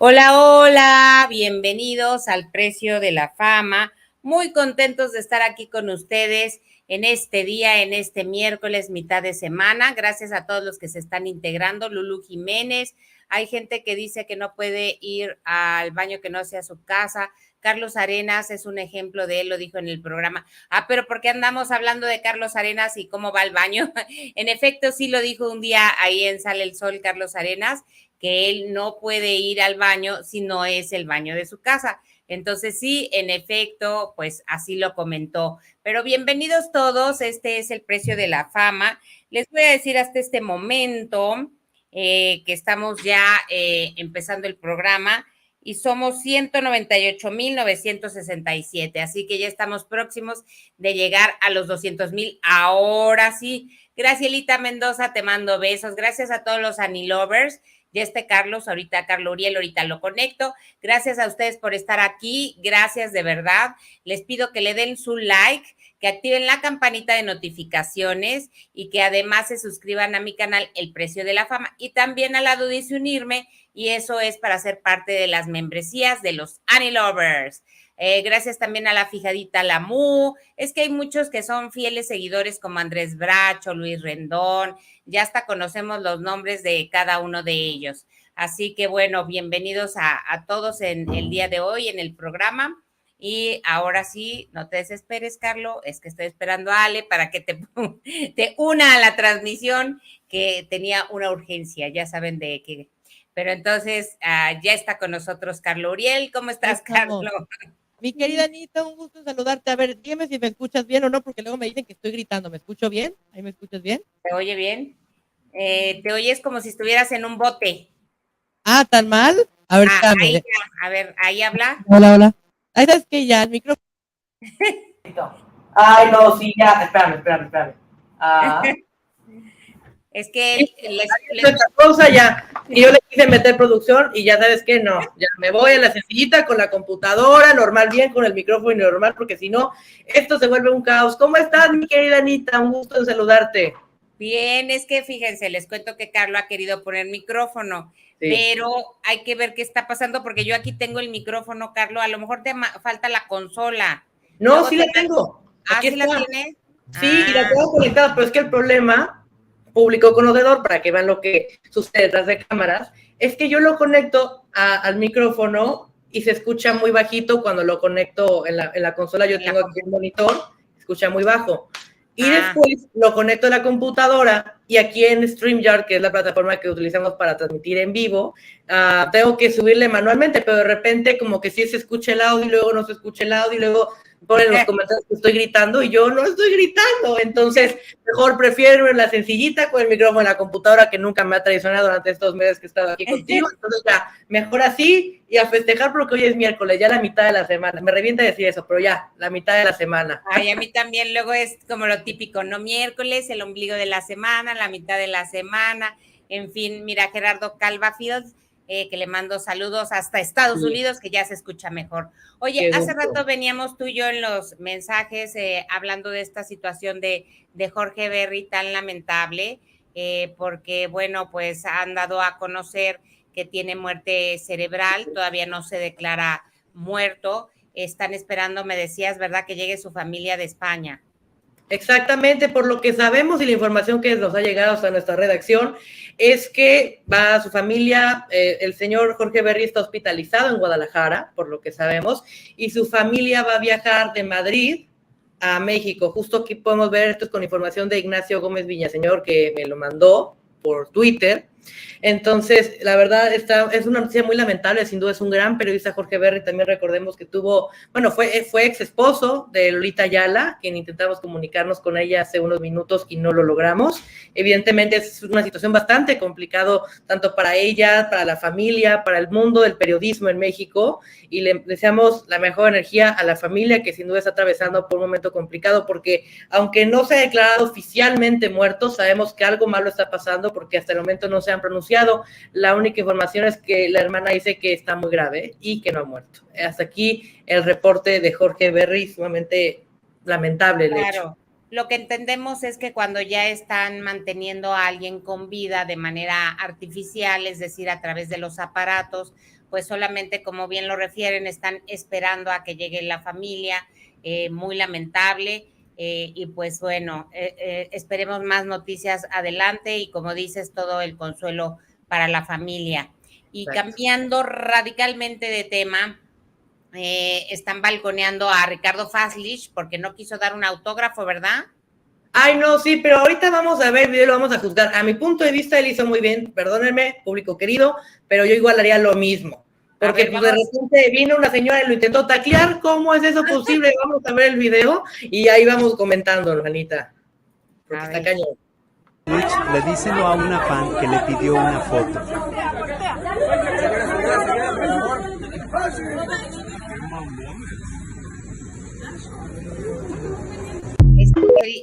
Hola, hola, bienvenidos al Precio de la Fama. Muy contentos de estar aquí con ustedes en este día, en este miércoles, mitad de semana. Gracias a todos los que se están integrando. Lulu Jiménez, hay gente que dice que no puede ir al baño que no sea su casa. Carlos Arenas es un ejemplo de él, lo dijo en el programa. Pero ¿por qué andamos hablando de Carlos Arenas y cómo va al baño? En efecto, sí lo dijo un día ahí en Sale el Sol Carlos Arenas, que él no puede ir al baño si no es el baño de su casa. Entonces sí, en efecto, pues así lo comentó. Pero bienvenidos todos, este es el Precio de la Fama. Les voy a decir hasta este momento que estamos ya empezando el programa y somos 198,967, así que ya estamos próximos de llegar a los 200,000. Ahora sí, Gracielita Mendoza, te mando besos. Gracias a todos los Anilovers. Ya Carlos, ahorita Carlos Uriel, ahorita lo conecto. Gracias a ustedes por estar aquí, gracias de verdad. Les pido que le den su like, que activen la campanita de notificaciones y que además se suscriban a mi canal El Precio de la Fama. Y también al lado dice unirme, y eso es para ser parte de las membresías de los Anilovers. Gracias también a la fijadita Lamu. Es que hay muchos que son fieles seguidores como Andrés Bracho, Luis Rendón. Ya hasta conocemos los nombres de cada uno de ellos. Así que bueno, bienvenidos a todos en el día de hoy en el programa. Y ahora sí, no te desesperes, Carlos, es que estoy esperando a Ale para que te una a la transmisión, que tenía una urgencia, ya saben de qué. Pero entonces ya está con nosotros Carlos Uriel. ¿Cómo estás, Carlos? Mi querida Anita, un gusto en saludarte. A ver, dime si me escuchas bien o no, porque luego me dicen que estoy gritando. ¿Me escucho bien? ¿Ahí me escuchas bien? ¿Te oye bien? Te oyes como si estuvieras en un bote. Ah, ¿tan mal? A ver, Ahí espérame. ya, a ver, ahí habla. Hola, hola. Ahí sabes que ya, el micrófono. Ay, no, sí, ya, espérame. Ah. Es que Sí, les... cosa ya. Y yo le quise meter producción y ya sabes que no, ya me voy a la sencillita con la computadora, normal, bien, con el micrófono normal, porque si no, esto se vuelve un caos. ¿Cómo estás, mi querida Anita? Un gusto en saludarte. Bien, es que fíjense, les cuento que Carlos ha querido poner micrófono, Sí. pero hay que ver qué está pasando porque yo aquí tengo el micrófono, Carlos, a lo mejor te falta la consola. No, Luego sí la te... tengo. Aquí ¿Sí la está. tienes? Sí, y la tengo conectada, pero es que el problema, público conocedor, para que vean lo que sucede detrás de cámaras, es que yo lo conecto al micrófono y se escucha muy bajito cuando lo conecto en la consola. Yo tengo aquí un monitor, se escucha muy bajo. Y después lo conecto a la computadora y aquí en StreamYard, que es la plataforma que utilizamos para transmitir en vivo, tengo que subirle manualmente, pero de repente como que sí se escucha el audio y luego no se escucha el audio y luego ponen los comentarios que estoy gritando y yo no estoy gritando. Entonces, mejor prefiero la sencillita con el micrófono en la computadora, que nunca me ha traicionado durante estos meses que he estado aquí contigo. Entonces, ya, mejor así y a festejar porque hoy es miércoles, ya la mitad de la semana. Me revienta decir eso, pero ya, la mitad de la semana. Ay, a mí también luego es como lo típico, ¿no? Miércoles, el ombligo de la semana, la mitad de la semana, en fin, mira, Gerardo Calvafield, que le mando saludos hasta Estados Unidos, que ya se escucha mejor. Oye, hace rato veníamos tú y yo en los mensajes hablando de esta situación de Jorge Berry tan lamentable, porque, bueno, pues han dado a conocer que tiene muerte cerebral, todavía no se declara muerto. Están esperando, me decías, ¿verdad?, que llegue su familia de España. Exactamente, por lo que sabemos y la información que nos ha llegado hasta nuestra redacción, es que va su familia, el señor Jorge Berry está hospitalizado en Guadalajara, por lo que sabemos, y su familia va a viajar de Madrid a México. Justo aquí podemos ver, esto es con información de Ignacio Gómez Villaseñor, que me lo mandó por Twitter. Entonces, la verdad, es una noticia muy lamentable, sin duda es un gran periodista Jorge Berry, también recordemos que fue ex esposo de Lolita Ayala, quien intentamos comunicarnos con ella hace unos minutos y no lo logramos. Evidentemente es una situación bastante complicada, tanto para ella, para la familia, para el mundo del periodismo en México, y le deseamos la mejor energía a la familia, que sin duda está atravesando por un momento complicado, porque aunque no se ha declarado oficialmente muerto, sabemos que algo malo está pasando, porque hasta el momento no se han pronunciado. La única información es que la hermana dice que está muy grave y que no ha muerto. Hasta aquí el reporte de Jorge Berry, sumamente lamentable el hecho. Lo que entendemos es que cuando ya están manteniendo a alguien con vida de manera artificial, es decir, a través de los aparatos, pues solamente, como bien lo refieren, están esperando a que llegue la familia, muy lamentable, y pues bueno, esperemos más noticias adelante y como dices, todo el consuelo para la familia. Y cambiando radicalmente de tema, están balconeando a Ricardo Faslich porque no quiso dar un autógrafo, ¿verdad? Ay, no, sí, pero ahorita vamos a ver el video y lo vamos a juzgar. A mi punto de vista, él hizo muy bien, perdónenme, público querido, pero yo igual haría lo mismo. Porque ver, pues, de repente vino una señora y lo intentó taclear. ¿Cómo es eso posible? Vamos a ver el video y ahí vamos comentando, Anita. Porque está cañón. Le díselo a una fan que le pidió una foto.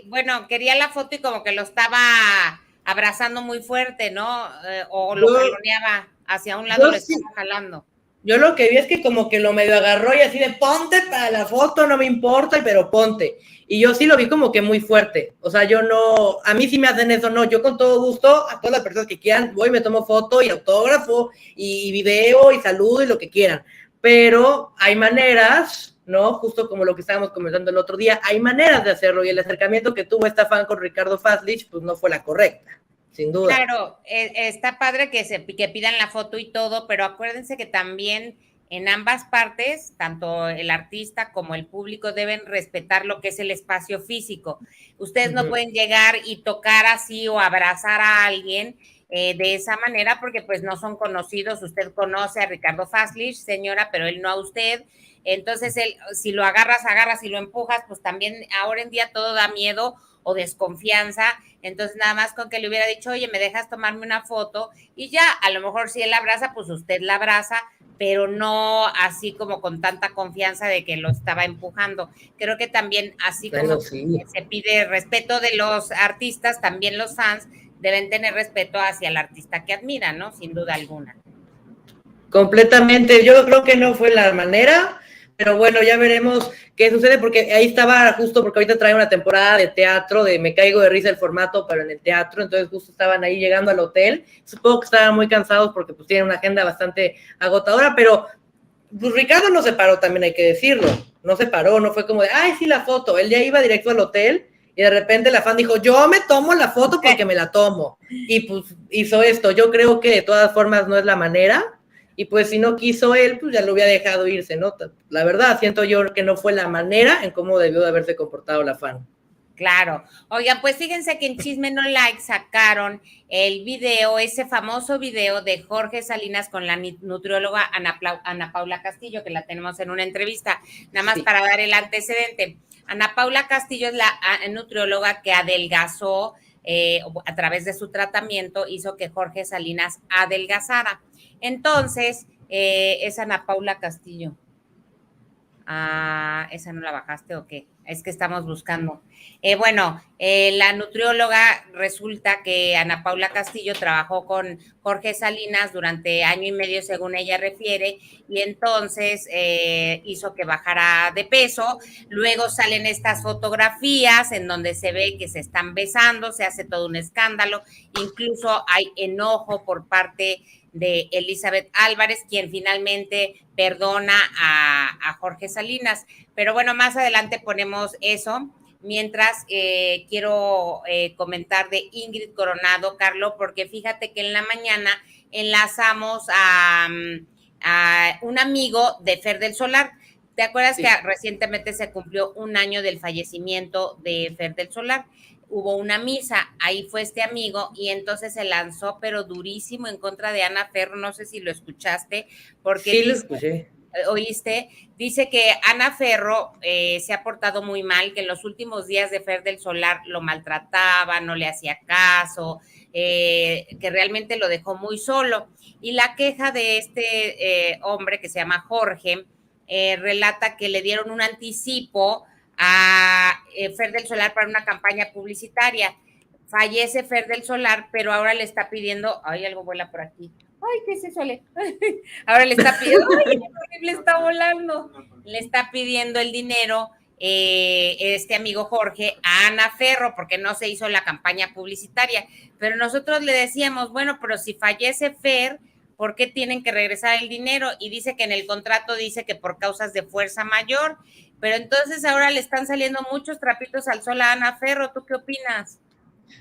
Bueno, quería la foto y como que lo estaba abrazando muy fuerte, ¿no? O lo jaloneaba hacia un lado, lo estaba jalando. Yo lo que vi es que como que lo medio agarró y así de ponte para la foto, no me importa, pero ponte. Y yo sí lo vi como que muy fuerte. O sea, yo no, a mí sí me hacen eso, no. Yo con todo gusto, a todas las personas que quieran, voy, me tomo foto y autógrafo y video y saludo y lo que quieran. Pero hay maneras, ¿no? Justo como lo que estábamos comentando el otro día, hay maneras de hacerlo y el acercamiento que tuvo esta fan con Ricardo Faslich, pues no fue la correcta. Sin duda. Claro, está padre que pidan la foto y todo, pero acuérdense que también en ambas partes, tanto el artista como el público deben respetar lo que es el espacio físico. Ustedes no pueden llegar y tocar así o abrazar a alguien de esa manera porque pues no son conocidos. Usted conoce a Ricardo Faslich, señora, pero él no a usted. Entonces, si lo agarras, si lo empujas, pues también ahora en día todo da miedo o desconfianza. Entonces, nada más con que le hubiera dicho, oye, ¿me dejas tomarme una foto? Y ya, a lo mejor si él la abraza, pues usted la abraza, pero no así como con tanta confianza de que lo estaba empujando. Creo que también, así como se pide respeto de los artistas, también los fans deben tener respeto hacia el artista que admiran, ¿no? Sin duda alguna. Completamente. Yo creo que no fue la manera. Pero bueno, ya veremos qué sucede, porque ahí estaba justo, porque ahorita trae una temporada de teatro, de me caigo de risa el formato, pero en el teatro, entonces justo estaban ahí llegando al hotel, supongo que estaban muy cansados porque pues tienen una agenda bastante agotadora, pero pues Ricardo no se paró, también hay que decirlo, no se paró, no fue como de, ay, sí, la foto, él ya iba directo al hotel, y de repente la fan dijo, yo me tomo la foto porque me la tomo, y pues hizo esto. Yo creo que de todas formas no es la manera, y pues si no quiso él, pues ya lo hubiera dejado irse, ¿no? La verdad, siento yo que no fue la manera en cómo debió de haberse comportado la fan. Claro. Oigan, pues fíjense que en Chisme No Like sacaron el video, ese famoso video de Jorge Salinas con la nutrióloga Ana Paula Castillo, que la tenemos en una entrevista, nada más para dar el antecedente. Ana Paula Castillo es la nutrióloga que adelgazó a través de su tratamiento, hizo que Jorge Salinas adelgazara. Entonces, es Ana Paula Castillo. ¿Esa no la bajaste o qué? Es que estamos buscando. La nutrióloga, resulta que Ana Paula Castillo trabajó con Jorge Salinas durante año y medio, según ella refiere, y entonces hizo que bajara de peso. Luego salen estas fotografías en donde se ve que se están besando, se hace todo un escándalo, incluso hay enojo por parte de Elizabeth Álvarez, quien finalmente perdona a Jorge Salinas. Pero bueno, más adelante ponemos eso. Mientras quiero comentar de Ingrid Coronado, Carlos, porque fíjate que en la mañana enlazamos a un amigo de Fer del Solar. ¿Te acuerdas que recientemente se cumplió un año del fallecimiento de Fer del Solar? Hubo una misa, ahí fue este amigo y entonces se lanzó, pero durísimo, en contra de Ana Ferro. No sé si lo escuchaste, porque sí, lo escuché. ¿Oíste? Dice que Ana Ferro se ha portado muy mal, que en los últimos días de Fer del Solar lo maltrataba, no le hacía caso, que realmente lo dejó muy solo. Y la queja de este hombre que se llama Jorge relata que le dieron un anticipo a Fer del Solar para una campaña publicitaria. Fallece Fer del Solar, pero ahora le está pidiendo, ay, algo vuela por aquí. Ay, ¿qué es eso, Ale? Ahora le está pidiendo, ay, le está volando. Le está pidiendo el dinero este amigo Jorge a Ana Ferro, porque no se hizo la campaña publicitaria. Pero nosotros le decíamos, bueno, pero si fallece Fer, ¿por qué tienen que regresar el dinero? Y dice que en el contrato dice que por causas de fuerza mayor, pero entonces ahora le están saliendo muchos trapitos al sol a Ana Ferro. ¿Tú qué opinas?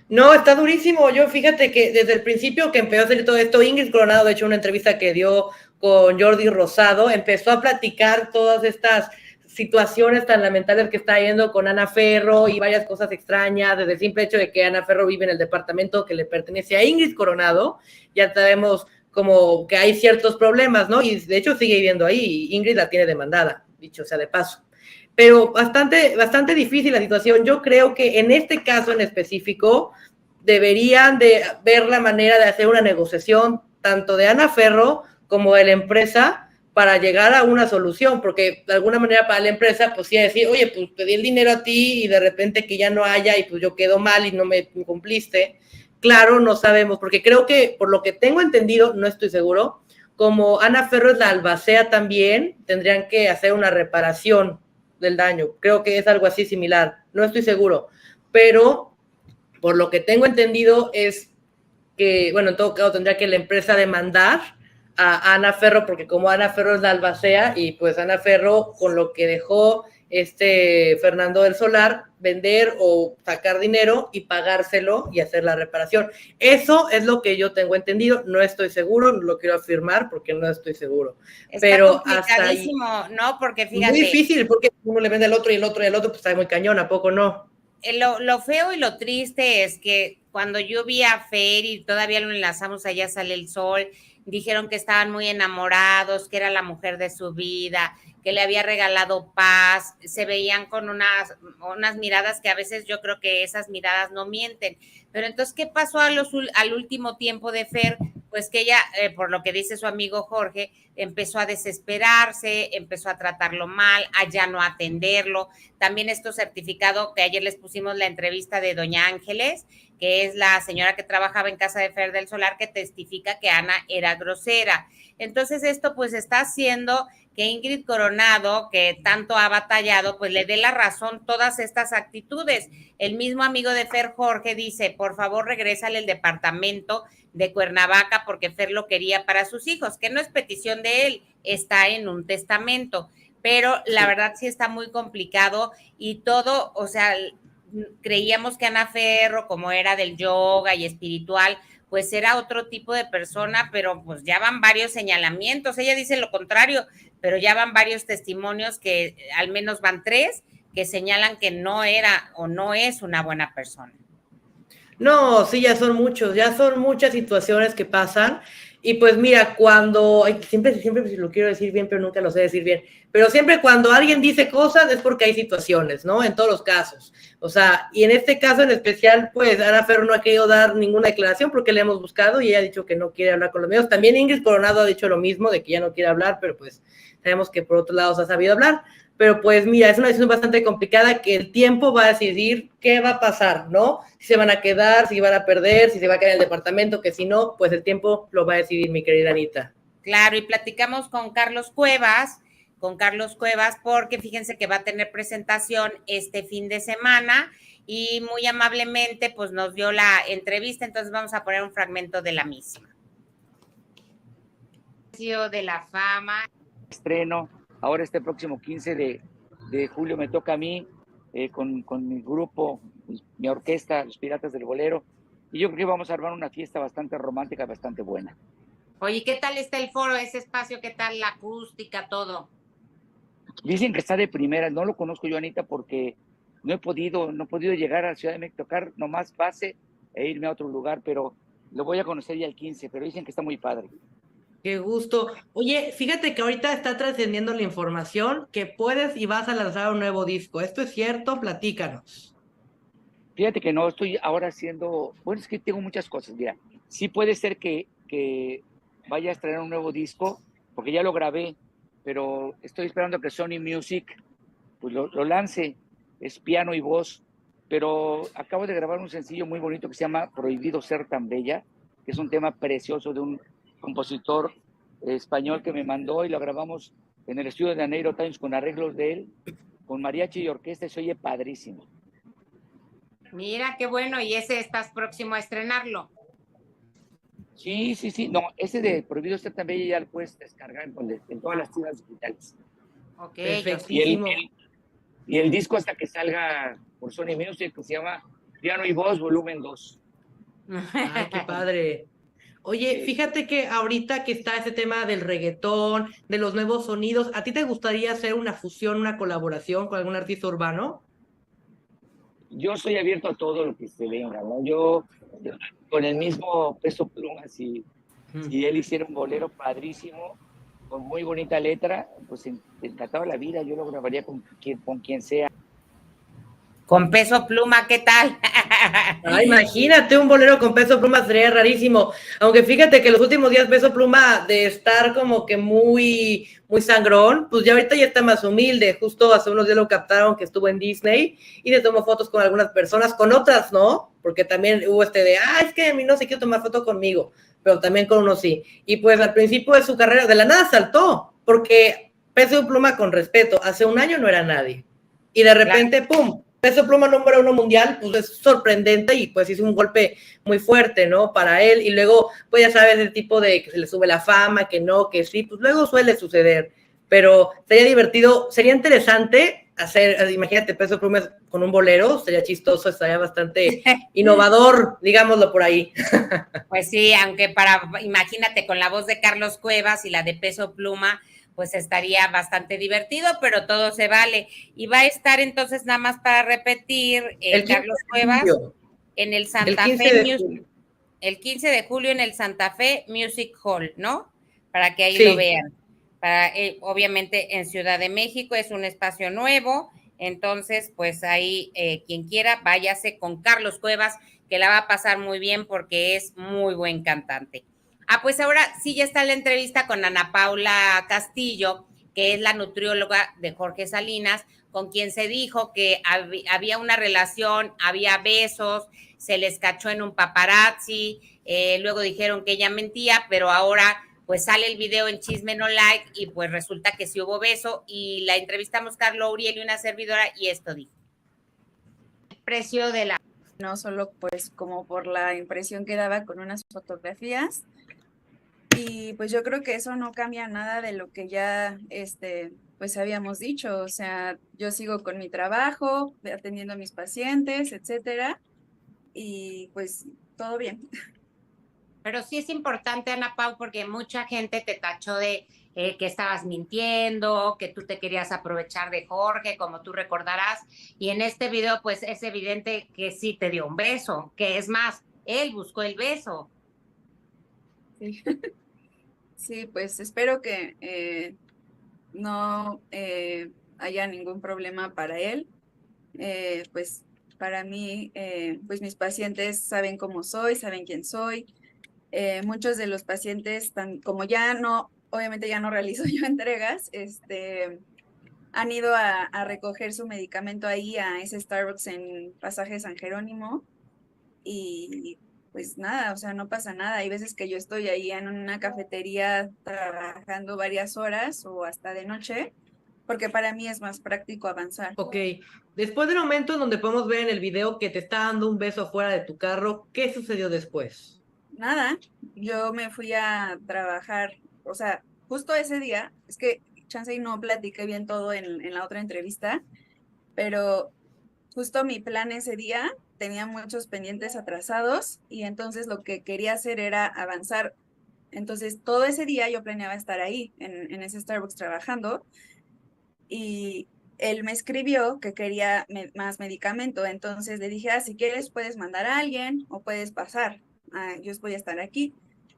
No, está durísimo. Yo fíjate que desde el principio que empezó a salir todo esto, Ingrid Coronado, de hecho, una entrevista que dio con Jordi Rosado, empezó a platicar todas estas situaciones tan lamentables que está yendo con Ana Ferro y varias cosas extrañas, desde el simple hecho de que Ana Ferro vive en el departamento que le pertenece a Ingrid Coronado, ya sabemos como que hay ciertos problemas, ¿no? Y de hecho sigue viviendo ahí, Ingrid la tiene demandada, dicho sea de paso. Pero bastante difícil la situación. Yo creo que en este caso en específico deberían de ver la manera de hacer una negociación tanto de Ana Ferro como de la empresa para llegar a una solución, porque de alguna manera para la empresa, pues sí, decir, oye, pues pedí el dinero a ti y de repente que ya no haya y pues yo quedo mal y no me cumpliste. Claro, no sabemos, porque creo que por lo que tengo entendido, no estoy seguro, como Ana Ferro es la albacea también, tendrían que hacer una reparación del daño. Creo que es algo así similar, no estoy seguro, pero por lo que tengo entendido es que, bueno, en todo caso tendría que la empresa demandar a Ana Ferro, porque como Ana Ferro es la albacea y pues Ana Ferro con lo que dejó Fernando del Solar, vender o sacar dinero y pagárselo y hacer la reparación. Eso es lo que yo tengo entendido, no estoy seguro, no lo quiero afirmar porque no estoy seguro. Está pero complicadísimo, hasta ahí, ¿no? Porque fíjate. Muy difícil, porque uno le vende al otro y el otro y el otro, pues está muy cañón, ¿a poco no? Lo feo y lo triste es que cuando yo vi a Fer y todavía lo enlazamos Allá Sale el Sol, dijeron que estaban muy enamorados, que era la mujer de su vida, que le había regalado paz, se veían con unas miradas que a veces yo creo que esas miradas no mienten. Pero entonces, ¿qué pasó al último tiempo de Fer? Pues que ella, por lo que dice su amigo Jorge, empezó a desesperarse, empezó a tratarlo mal, a ya no atenderlo. También esto certificado, que ayer les pusimos la entrevista de doña Ángeles, que es la señora que trabajaba en casa de Fer del Solar, que testifica que Ana era grosera. Entonces esto pues está haciendo que Ingrid Coronado, que tanto ha batallado, pues le dé la razón todas estas actitudes. El mismo amigo de Fer, Jorge, dice, por favor regrésale el departamento de Cuernavaca porque Fer lo quería para sus hijos, que no es petición de él, está en un testamento. Pero la verdad sí está muy complicado y todo, o sea, creíamos que Ana Ferro, como era del yoga y espiritual, pues era otro tipo de persona, pero pues ya van varios señalamientos. Ella dice lo contrario, pero ya van varios testimonios, que al menos van 3, que señalan que no era o no es una buena persona. No, sí, ya son muchas situaciones que pasan. Y pues mira, cuando, siempre lo quiero decir bien, pero nunca lo sé decir bien, pero siempre cuando alguien dice cosas es porque hay situaciones, ¿no? En todos los casos. O sea, y en este caso en especial, pues Ana Ferro no ha querido dar ninguna declaración porque le hemos buscado y ella ha dicho que no quiere hablar con los medios. También Ingrid Coronado ha dicho lo mismo, de que ya no quiere hablar, pero pues sabemos que por otro lado se ha sabido hablar. Pero pues mira, es una decisión bastante complicada que el tiempo va a decidir qué va a pasar, ¿no? Si se van a quedar, si van a perder, si se va a quedar en el departamento, que si no, pues el tiempo lo va a decidir, mi querida Anita. Claro, y platicamos con Carlos Cuevas, porque fíjense que va a tener presentación este fin de semana y muy amablemente pues nos dio la entrevista, entonces vamos a poner un fragmento de la misma. De la fama. Estreno. Ahora este próximo 15 de julio me toca a mí con mi grupo, mi orquesta, los Piratas del Bolero, y yo creo que vamos a armar una fiesta bastante romántica, bastante buena. Oye, ¿qué tal está el foro, ese espacio? ¿Qué tal la acústica, todo? Dicen que está de primera, no lo conozco yo, Anita, porque no he podido llegar a la Ciudad de México, tocar nomás base e irme a otro lugar, pero lo voy a conocer ya el 15, pero dicen que está muy padre. Qué gusto. Oye, fíjate que ahorita está trascendiendo la información que puedes y vas a lanzar un nuevo disco. ¿Esto es cierto? Platícanos. Fíjate que no estoy ahora haciendo, bueno, es que tengo muchas cosas, mira, sí puede ser que vaya a estrenar un nuevo disco, porque ya lo grabé, pero estoy esperando que Sony Music pues lo lance, es piano y voz, pero acabo de grabar un sencillo muy bonito que se llama Prohibido Ser Tan Bella, que es un tema precioso de un compositor español que me mandó y lo grabamos en el estudio de Aneiro Times con arreglos de él, con mariachi y orquesta, y se oye padrísimo. Mira, qué bueno, y ese estás próximo a estrenarlo. Sí, sí, sí. No, ese de Prohibido Ser Tan Bella ya lo puedes descargar en todas las tiendas digitales. Ok, Y el, Perfectísimo. y el disco hasta que salga por Sony Music, que se llama Piano y Voz Volumen 2. Ay, qué padre. Oye, Sí. fíjate que ahorita que está ese tema del reggaetón, de los nuevos sonidos, ¿a ti te gustaría hacer una fusión, una colaboración con algún artista urbano? Yo soy abierto a todo lo que se venga, ¿no? Yo, con el mismo Peso Pluma, si él hiciera un bolero padrísimo, con muy bonita letra, pues encantado la vida, yo lo grabaría con quien sea. Con Peso Pluma, ¿qué tal? Ah, imagínate un bolero con Peso Pluma, sería rarísimo. Aunque fíjate que los últimos días Peso Pluma de estar como que muy, muy sangrón, pues ya ahorita ya está más humilde. Justo hace unos días lo captaron que estuvo en Disney y le tomó fotos con algunas personas, con otras no, porque también hubo es que a mí no se quiere tomar foto conmigo, pero también con uno sí. Y pues al principio de su carrera, de la nada saltó, porque Peso Pluma, con respeto, hace un año no era nadie. Y de repente, ¡pum! Peso Pluma número 1 mundial, pues es sorprendente y pues hizo un golpe muy fuerte, ¿no? Para él. Y luego, pues ya sabes, el tipo de que se le sube la fama, que no, que sí, pues luego suele suceder. Pero sería divertido, sería interesante hacer, imagínate, Peso Pluma con un bolero, sería chistoso, estaría bastante innovador, digámoslo por ahí. Pues sí, aunque imagínate, con la voz de Carlos Cuevas y la de Peso Pluma, pues estaría bastante divertido, pero todo se vale. Y va a estar entonces, nada más para repetir, El 15 Carlos de Cuevas julio. en el El Santa 15 Fe de Music, julio. el 15 de julio en el Santa Fe Music Hall, ¿no? Para que ahí lo Sí. vean. Obviamente en Ciudad de México es un espacio nuevo, entonces pues ahí quien quiera, váyase con Carlos Cuevas, que la va a pasar muy bien porque es muy buen cantante. Ah, pues ahora sí ya está la entrevista con Ana Paula Castillo, que es la nutrióloga de Jorge Salinas, con quien se dijo que había una relación, había besos, se les cachó en un paparazzi, luego dijeron que ella mentía, pero ahora pues sale el video en Chisme No Like y pues resulta que sí hubo beso y la entrevistamos Carlos Uriel y una servidora y esto dijo. El precio de la... No solo pues como por la impresión que daba con unas fotografías y pues yo creo que eso no cambia nada de lo que ya pues habíamos dicho, o sea, yo sigo con mi trabajo, atendiendo a mis pacientes, etcétera, y pues todo bien. Pero sí es importante, Ana Pau, porque mucha gente te tachó de que estabas mintiendo, que tú te querías aprovechar de Jorge, como tú recordarás. Y en este video, pues es evidente que sí te dio un beso, que es más, él buscó el beso. Sí, sí, pues espero que no haya ningún problema para él. Pues para mí, pues mis pacientes saben cómo soy, saben quién soy. Muchos de los pacientes, como ya no, obviamente ya no realizo yo entregas, han ido a recoger su medicamento ahí a ese Starbucks en Pasaje San Jerónimo y pues nada, o sea, no pasa nada. Hay veces que yo estoy ahí en una cafetería trabajando varias horas o hasta de noche, porque para mí es más práctico avanzar. Ok, después del momento en donde podemos ver en el video que te está dando un beso afuera de tu carro, ¿qué sucedió después? Nada, yo me fui a trabajar, o sea, justo ese día, es que chance y no platiqué bien todo en la otra entrevista, pero justo mi plan ese día tenía muchos pendientes atrasados y entonces lo que quería hacer era avanzar. Entonces todo ese día yo planeaba estar ahí en ese Starbucks trabajando y él me escribió que quería más medicamento, entonces le dije, si quieres puedes mandar a alguien o puedes pasar, yo voy a estar aquí.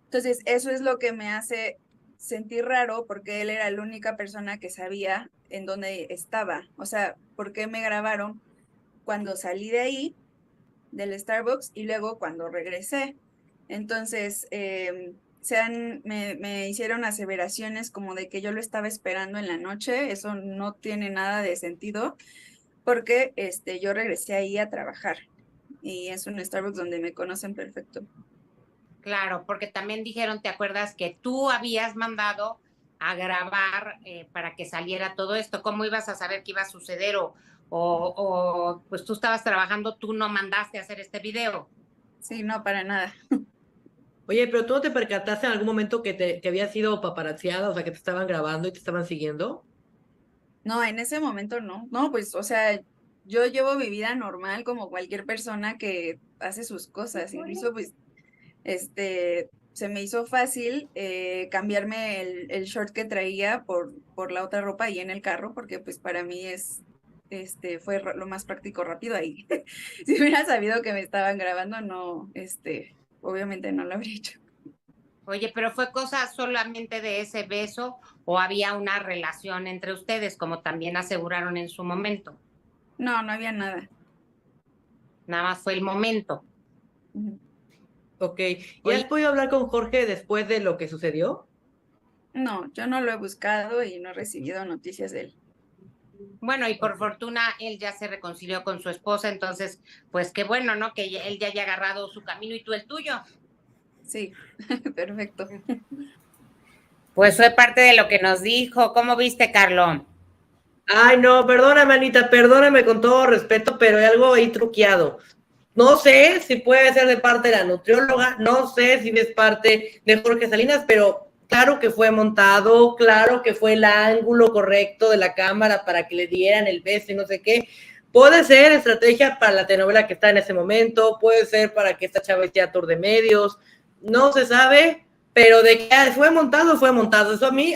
Entonces eso es lo que me hace sentir raro porque él era la única persona que sabía en dónde estaba, o sea, ¿por qué me grabaron cuando salí de ahí, del Starbucks, y luego cuando regresé? Entonces, me hicieron aseveraciones como de que yo lo estaba esperando en la noche. Eso no tiene nada de sentido porque yo regresé ahí a trabajar y es un Starbucks donde me conocen perfecto. Claro, porque también dijeron, ¿te acuerdas que tú habías mandado a grabar para que saliera todo esto? ¿Cómo ibas a saber qué iba a suceder? O pues tú estabas trabajando, tú no mandaste a hacer este video. Sí, no, para nada. Oye, pero tú no te percataste en algún momento que había sido paparazziada, o sea, que te estaban grabando y te estaban siguiendo. No, en ese momento no. No, pues, o sea, yo llevo mi vida normal como cualquier persona que hace sus cosas. Incluso, pues, se me hizo fácil cambiarme el short que traía por la otra ropa ahí en el carro, porque pues para mí fue lo más práctico rápido ahí. Si hubiera sabido que me estaban grabando, no, obviamente no lo habría hecho. Oye, pero ¿fue cosa solamente de ese beso o había una relación entre ustedes, como también aseguraron en su momento? No, no había nada. Nada más fue el momento. Ujú. Ok. ¿Y has Oye, podido hablar con Jorge después de lo que sucedió? No, yo no lo he buscado y no he recibido noticias de él. bueno, y por fortuna él ya se reconcilió con su esposa, entonces, pues qué bueno, ¿no? Que él ya haya agarrado su camino y tú el tuyo. Sí, perfecto. Pues fue parte de lo que nos dijo. ¿Cómo viste, Carlos? Ay, no, perdóname, Anita, perdóname con todo respeto, pero hay algo ahí truqueado. No sé si puede ser de parte de la nutrióloga, no sé si es parte de Jorge Salinas, pero claro que fue montado, claro que fue el ángulo correcto de la cámara para que le dieran el beso y no sé qué. Puede ser estrategia para la telenovela que está en ese momento, puede ser para que esta chava esté a tour de medios, no se sabe, pero de que fue montado, fue montado. Eso a mí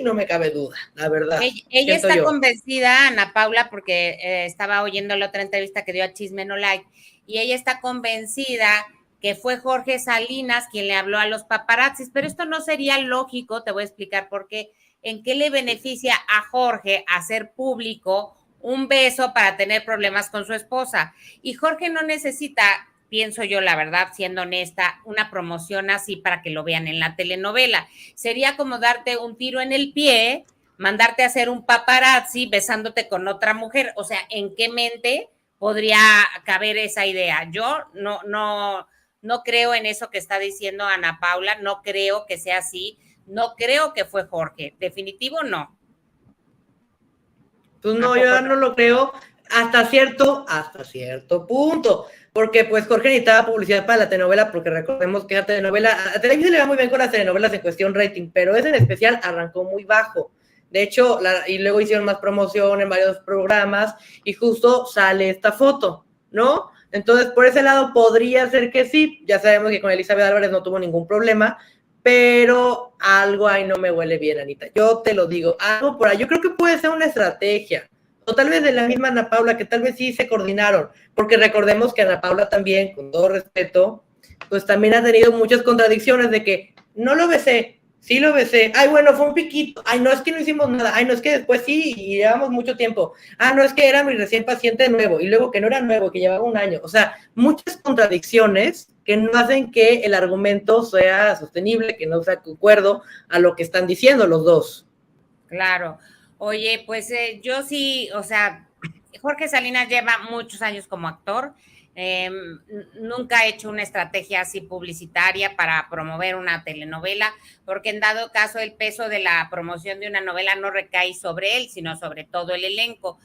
no me cabe duda, la verdad. Ella Siento está yo. convencida, Ana Paula, porque estaba oyendo la otra entrevista que dio a Chisme No Like, y ella está convencida que fue Jorge Salinas quien le habló a los paparazzis, pero esto no sería lógico, te voy a explicar por qué. ¿En qué le beneficia a Jorge hacer público un beso para tener problemas con su esposa? Y Jorge no necesita, pienso yo, la verdad, siendo honesta, una promoción así para que lo vean en la telenovela. Sería como darte un tiro en el pie, mandarte a hacer un paparazzi besándote con otra mujer. O sea, ¿en qué mente podría caber esa idea? Yo no creo en eso que está diciendo Ana Paula, no creo que sea así, no creo que fue Jorge, definitivo no. Pues no, yo no lo creo hasta cierto punto, porque pues Jorge necesitaba publicidad para la telenovela, porque recordemos que la telenovela, a Televisa le va muy bien con las telenovelas en cuestión rating, pero ese en especial arrancó muy bajo. De hecho, y luego hicieron más promoción en varios programas y justo sale esta foto, ¿no? Entonces, por ese lado podría ser que sí, ya sabemos que con Elizabeth Álvarez no tuvo ningún problema, pero algo ahí no me huele bien, Anita. Yo te lo digo, algo por ahí. Yo creo que puede ser una estrategia. O tal vez de la misma Ana Paula, que tal vez sí se coordinaron, porque recordemos que Ana Paula también, con todo respeto, pues también ha tenido muchas contradicciones de que no lo besé, sí lo besé, ay, bueno, fue un piquito, ay, no, es que no hicimos nada, ay, no, es que después sí, y llevamos mucho tiempo, no, es que era mi recién paciente nuevo, y luego que no era nuevo, que llevaba un año, o sea, muchas contradicciones que no hacen que el argumento sea sostenible, que no sea concuerdo a lo que están diciendo los dos. Claro. Oye, pues yo sí, o sea, Jorge Salinas lleva muchos años como actor, nunca ha hecho una estrategia así publicitaria para promover una telenovela, porque en dado caso el peso de la promoción de una novela no recae sobre él, sino sobre todo el elenco.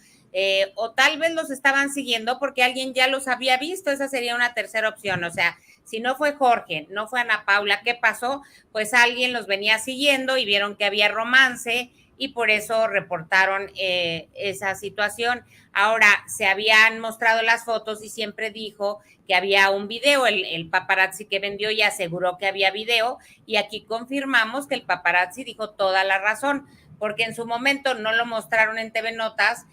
O tal vez los estaban siguiendo porque alguien ya los había visto, esa sería una tercera opción, o sea, si no fue Jorge, no fue Ana Paula, ¿qué pasó? Pues alguien los venía siguiendo y vieron que había romance y por eso reportaron esa situación. Ahora, se habían mostrado las fotos y siempre dijo que había un video, el paparazzi que vendió y aseguró que había video, y aquí confirmamos que el paparazzi dijo toda la razón, porque en su momento no lo mostraron en TV Notas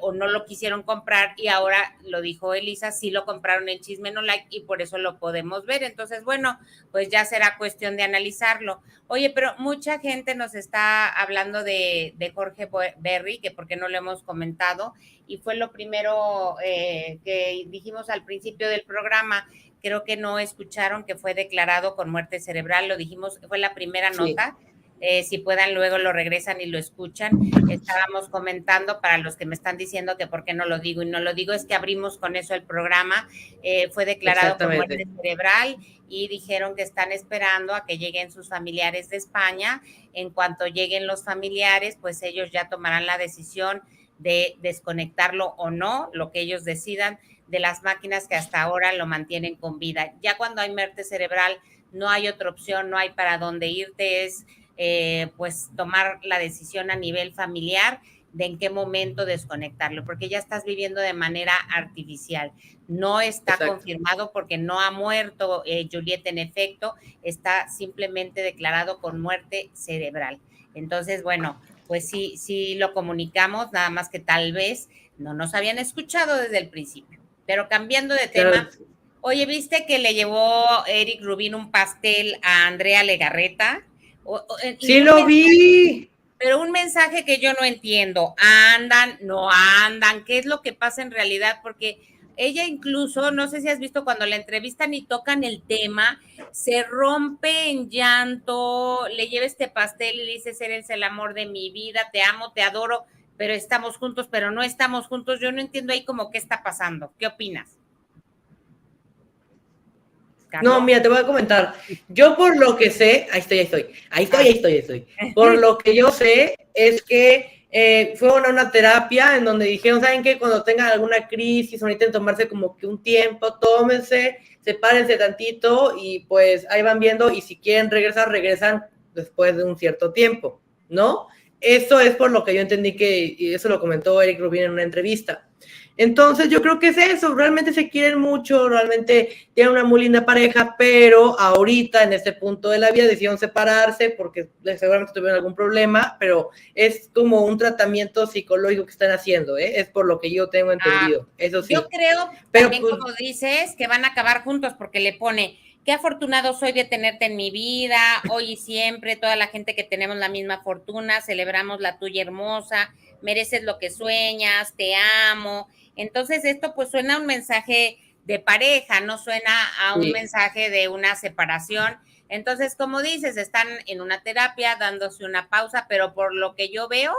o no lo quisieron comprar y ahora lo dijo Elisa, sí lo compraron en Chisme No Like y por eso lo podemos ver. Entonces, bueno, pues ya será cuestión de analizarlo. Oye, pero mucha gente nos está hablando de Jorge Berry, que por qué no lo hemos comentado, y fue lo primero que dijimos al principio del programa. Creo que no escucharon que fue declarado con muerte cerebral, lo dijimos, fue la primera nota. Si puedan, luego lo regresan y lo escuchan. Estábamos comentando, para los que me están diciendo que por qué no lo digo y no lo digo, es que abrimos con eso el programa. Fue declarado con muerte cerebral y dijeron que están esperando a que lleguen sus familiares de España. En cuanto lleguen los familiares, pues ellos ya tomarán la decisión de desconectarlo o no, lo que ellos decidan, de las máquinas que hasta ahora lo mantienen con vida. Ya cuando hay muerte cerebral, no hay otra opción, no hay para dónde irte, es pues tomar la decisión a nivel familiar de en qué momento desconectarlo, porque ya estás viviendo de manera artificial. No está Exacto. confirmado porque no ha muerto Julieta en efecto, está simplemente declarado con muerte cerebral. Entonces, bueno, pues sí lo comunicamos, nada más que tal vez no nos habían escuchado desde el principio. Pero cambiando de tema, oye, ¿viste que le llevó Eric Rubin un pastel a Andrea Legarreta? Sí, lo vi. Pero un mensaje que yo no entiendo, andan, no andan, ¿qué es lo que pasa en realidad? Porque ella incluso, no sé si has visto cuando la entrevistan y tocan el tema, se rompe en llanto, le lleva este pastel y le dice, eres el amor de mi vida, te amo, te adoro, pero estamos juntos, pero no estamos juntos. Yo no entiendo ahí como qué está pasando. ¿Qué opinas? ¿Carlos? No, mira, te voy a comentar. Yo por lo que sé, ahí estoy. Por lo que yo sé es que fue una terapia en donde dijeron, ¿saben qué? Cuando tengan alguna crisis o necesiten tomarse como que un tiempo, tómense, sepárense tantito y pues ahí van viendo y si quieren regresar, regresan después de un cierto tiempo, ¿no? Eso es por lo que yo entendí y eso lo comentó Eric Rubin en una entrevista. Entonces yo creo que es eso, realmente se quieren mucho, realmente tienen una muy linda pareja, pero ahorita en este punto de la vida decidieron separarse porque seguramente tuvieron algún problema, pero es como un tratamiento psicológico que están haciendo, es por lo que yo tengo entendido, eso sí. Yo creo, pero también pues, como dices, que van a acabar juntos porque le pone, qué afortunado soy de tenerte en mi vida, hoy y siempre, toda la gente que tenemos la misma fortuna, celebramos la tuya hermosa, mereces lo que sueñas, te amo. Entonces esto pues suena a un mensaje de pareja, no suena a un mensaje de una separación. Entonces, como dices, están en una terapia, dándose una pausa, pero por lo que yo veo,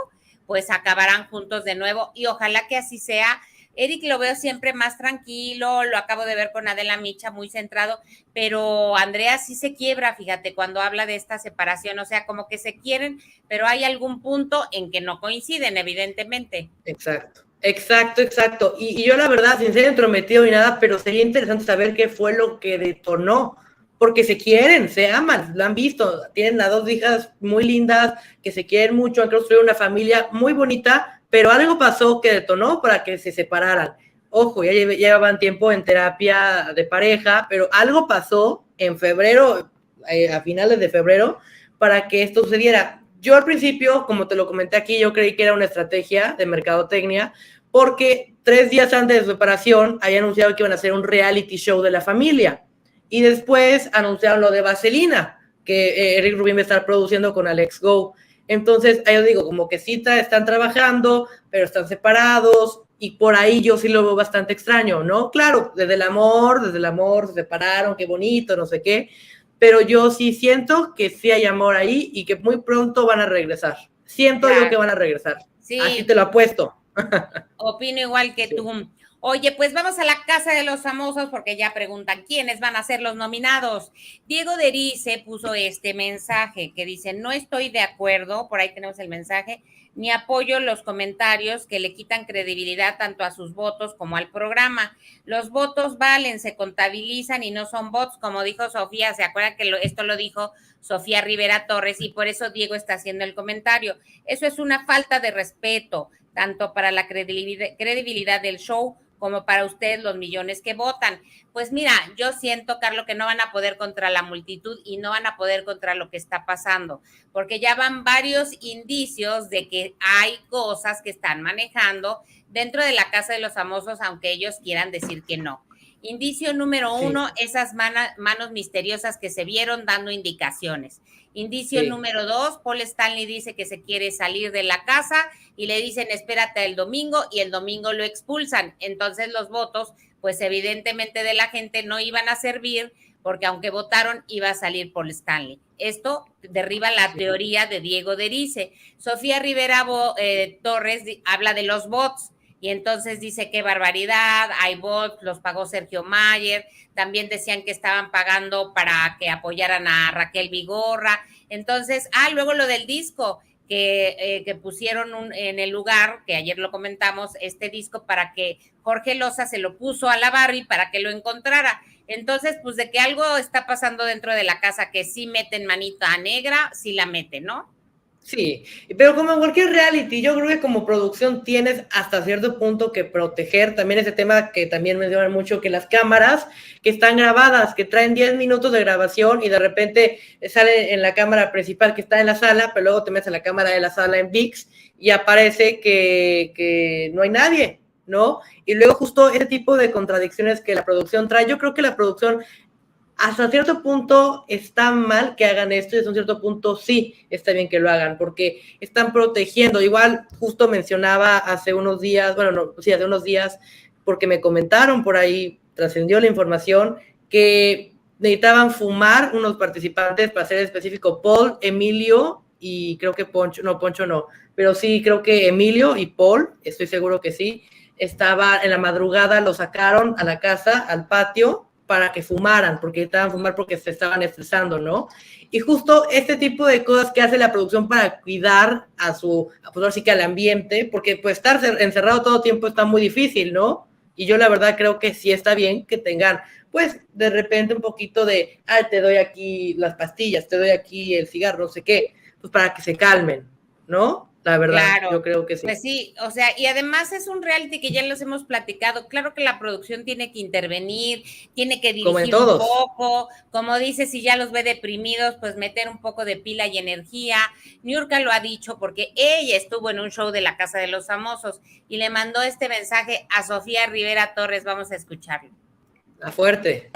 pues acabarán juntos de nuevo y ojalá que así sea. Eric lo veo siempre más tranquilo, lo acabo de ver con Adela Micha muy centrado, pero Andrea sí se quiebra, fíjate, cuando habla de esta separación, o sea, como que se quieren, pero hay algún punto en que no coinciden, evidentemente. Exacto. Y yo la verdad, sin ser entrometido ni nada, pero sería interesante saber qué fue lo que detonó, porque se quieren, se aman, lo han visto, tienen a 2 hijas muy lindas, que se quieren mucho, han construido una familia muy bonita, pero algo pasó que detonó para que se separaran. Ojo, ya llevaban tiempo en terapia de pareja, pero algo pasó en febrero, a finales de febrero, para que esto sucediera. Yo al principio, como te lo comenté aquí, yo creí que era una estrategia de mercadotecnia, porque 3 días antes de su separación había anunciado que iban a hacer un reality show de la familia. Y después anunciaron lo de Vaselina, que Eric Rubin va a estar produciendo con Alex Go. Entonces, yo digo, como que sí están trabajando, pero están separados, y por ahí yo sí lo veo bastante extraño, ¿no? Claro, desde el amor, se separaron, qué bonito, no sé qué, pero yo sí siento que sí hay amor ahí y que muy pronto van a regresar. Siento yo que van a regresar. Sí. Así te lo apuesto. Opino igual que tú. Oye, pues vamos a la casa de los famosos porque ya preguntan quiénes van a ser los nominados. Diego Derice puso este mensaje que dice, no estoy de acuerdo, por ahí tenemos el mensaje, ni apoyo los comentarios que le quitan credibilidad tanto a sus votos como al programa. Los votos valen, se contabilizan y no son bots, como dijo Sofía, ¿se acuerdan que esto lo dijo Sofía Rivera Torres? Y por eso Diego está haciendo el comentario. Eso es una falta de respeto, tanto para la credibilidad del show como para ustedes los millones que votan. Pues mira, yo siento, Carlos, que no van a poder contra la multitud y no van a poder contra lo que está pasando, porque ya van varios indicios de que hay cosas que están manejando dentro de la casa de los famosos, aunque ellos quieran decir que no. Indicio número 1, esas manos misteriosas que se vieron dando indicaciones. Indicio número 2, Paul Stanley dice que se quiere salir de la casa y le dicen espérate el domingo y el domingo lo expulsan. Entonces los votos, pues evidentemente de la gente no iban a servir porque aunque votaron iba a salir Paul Stanley. Esto derriba la teoría de Diego Derice. Sofía Rivera Torres habla de los bots. Y entonces dice qué barbaridad, hay bots, los pagó Sergio Mayer, también decían que estaban pagando para que apoyaran a Raquel Vigorra. Entonces, luego lo del disco, que pusieron en el lugar, que ayer lo comentamos, este disco para que Jorge Loza se lo puso a la Barbie para que lo encontrara. Entonces, pues de que algo está pasando dentro de la casa, que sí meten manita negra, sí la meten, ¿no? Sí, pero como en cualquier reality, yo creo que como producción tienes hasta cierto punto que proteger también ese tema que también mencionan mucho, que las cámaras que están grabadas, que traen 10 minutos de grabación y de repente sale en la cámara principal que está en la sala, pero luego te metes a la cámara de la sala en VIX y aparece que no hay nadie, ¿no? Y luego justo ese tipo de contradicciones que la producción trae, yo creo que la producción hasta cierto punto está mal que hagan esto y hasta un cierto punto sí está bien que lo hagan porque están protegiendo. Igual justo mencionaba hace unos días, bueno, no, sí, hace unos días, porque me comentaron por ahí, trascendió la información, que necesitaban fumar unos participantes, para ser específico, Paul, Emilio y creo que Poncho no, pero sí creo que Emilio y Paul, estoy seguro que sí, estaba en la madrugada, lo sacaron a la casa, al patio, para que fumaran, porque estaban fumar porque se estaban estresando, ¿no? Y justo este tipo de cosas que hace la producción para cuidar a pues así que al ambiente, porque pues estar encerrado todo tiempo está muy difícil, ¿no? Y yo la verdad creo que sí está bien que tengan, pues de repente un poquito de, te doy aquí las pastillas, te doy aquí el cigarro, no sé qué, pues para que se calmen, ¿no? La verdad, claro, yo creo que sí. Pues sí, o sea, y además es un reality que ya los hemos platicado. Claro que la producción tiene que intervenir, tiene que dirigir un poco. Como dice, si ya los ve deprimidos, pues meter un poco de pila y energía. Niurka lo ha dicho porque ella estuvo en un show de la Casa de los Famosos y le mandó este mensaje a Sofía Rivera Torres. Vamos a escucharlo. A fuerte.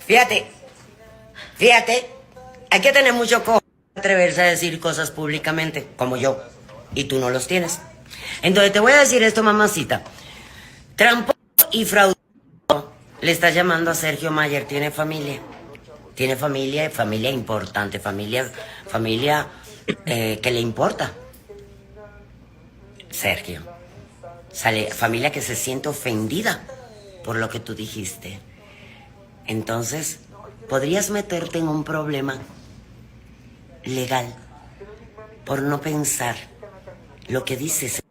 Fíjate, hay que tener mucho coraje atreverse a decir cosas públicamente, como yo, y tú no los tienes. Entonces te voy a decir esto, mamacita. Tramposo y fraudulento le estás llamando a Sergio Mayer. Tiene familia importante, familia que le importa. Sergio, familia que se siente ofendida por lo que tú dijiste. Entonces, podrías meterte en un problema legal por no pensar lo que dices.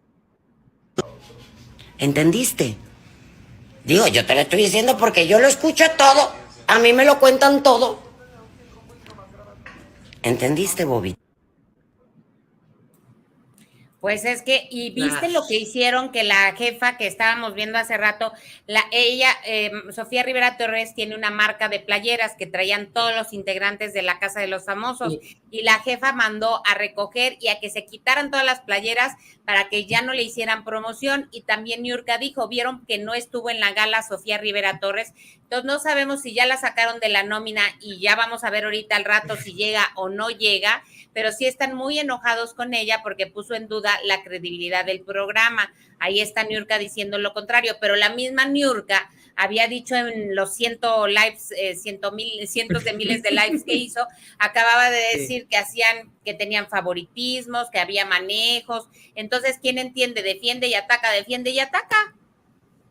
¿Entendiste? Digo, yo te lo estoy diciendo porque yo lo escucho todo. A mí me lo cuentan todo. ¿Entendiste, Bobby? Pues es que, y viste lo que hicieron, que la jefa que estábamos viendo hace rato, Sofía Rivera Torres tiene una marca de playeras que traían todos los integrantes de la Casa de los Famosos, y la jefa mandó a recoger y a que se quitaran todas las playeras para que ya no le hicieran promoción. Y también Niurka dijo, vieron que no estuvo en la gala Sofía Rivera Torres, entonces no sabemos si ya la sacaron de la nómina y ya vamos a ver ahorita al rato si llega o no llega, pero sí están muy enojados con ella porque puso en duda la credibilidad del programa. Ahí está Niurka diciendo lo contrario, pero la misma Niurka había dicho en los cientos de miles de lives que hizo, acababa de decir que tenían favoritismos, que había manejos. Entonces, ¿quién entiende? Defiende y ataca, defiende y ataca.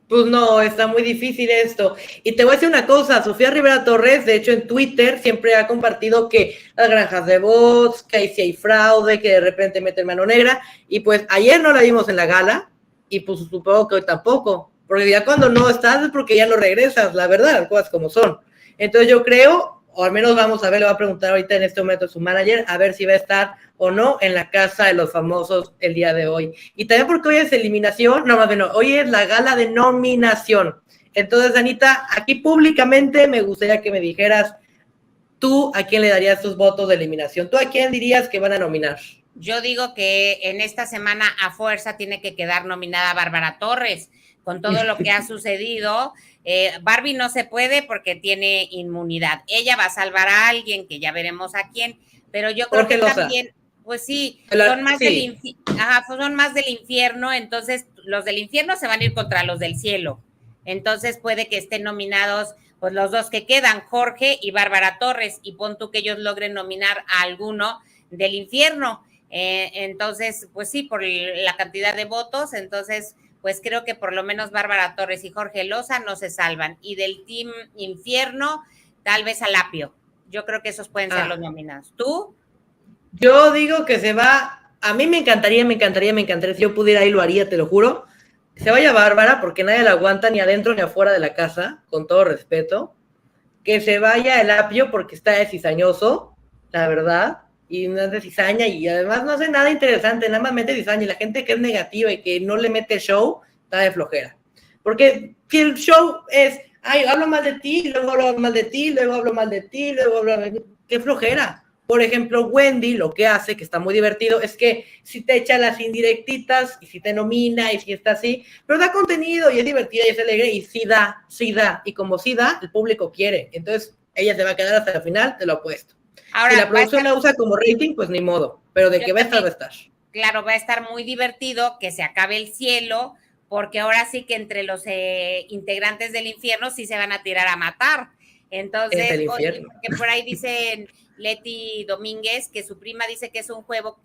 Pues no, está muy difícil esto. Y te voy a decir una cosa, Sofía Rivera Torres, de hecho en Twitter siempre ha compartido que las granjas de bots, que ahí sí hay fraude, que de repente meten mano negra, y pues ayer no la vimos en la gala, y pues supongo que hoy tampoco, porque ya cuando no estás es porque ya no regresas, la verdad, cosas como son. Entonces yo creo, o al menos vamos a ver, le voy a preguntar ahorita en este momento a su manager, a ver si va a estar o no en la Casa de los Famosos el día de hoy. Y también porque hoy es eliminación, no más bien, hoy es la gala de nominación. Entonces, Anita, aquí públicamente me gustaría que me dijeras, ¿tú a quién le darías tus votos de eliminación? ¿Tú a quién dirías que van a nominar? Yo digo que en esta semana a fuerza tiene que quedar nominada Bárbara Torres, con todo lo que ha sucedido. Barbie no se puede porque tiene inmunidad. Ella va a salvar a alguien, que ya veremos a quién, pero yo creo que también, pues sí, son más del infierno, entonces los del infierno se van a ir contra los del cielo. Entonces puede que estén nominados pues los dos que quedan, Jorge y Bárbara Torres, y pon tú que ellos logren nominar a alguno del infierno. Entonces, pues sí, por la cantidad de votos, entonces pues creo que por lo menos Bárbara Torres y Jorge Loza no se salvan. Y del Team Infierno, tal vez Alapio. Yo creo que esos pueden ser los nominados. ¿Tú? Yo digo que se va, a mí me encantaría, si yo pudiera ir lo haría, te lo juro, se vaya Bárbara, porque nadie la aguanta ni adentro ni afuera de la casa, con todo respeto. Que se vaya el Apio porque está de cizañoso, la verdad, y no es de cizaña, y además no hace nada interesante, nada más mete cizaña, y la gente que es negativa y que no le mete show, está de flojera. Porque si el show es, ay, hablo mal de ti, luego hablo mal de ti, luego hablo mal de ti, luego hablo mal de ti, qué flojera. Por ejemplo, Wendy lo que hace, que está muy divertido, es que si te echa las indirectitas, y si te nomina, y si está así, pero da contenido, y es divertida, y es alegre, y sí da, y como sí da, el público quiere. Entonces, ella se va a quedar hasta el final, te lo apuesto. Ahora, si la producción la usa como rating, pues ni modo, pero de que va a estar, va a estar. Claro, va a estar muy divertido, que se acabe el cielo, porque ahora sí que entre los integrantes del infierno sí se van a tirar a matar. Entonces, oye, que por ahí dicen Leti Domínguez que su prima dice que es un juego,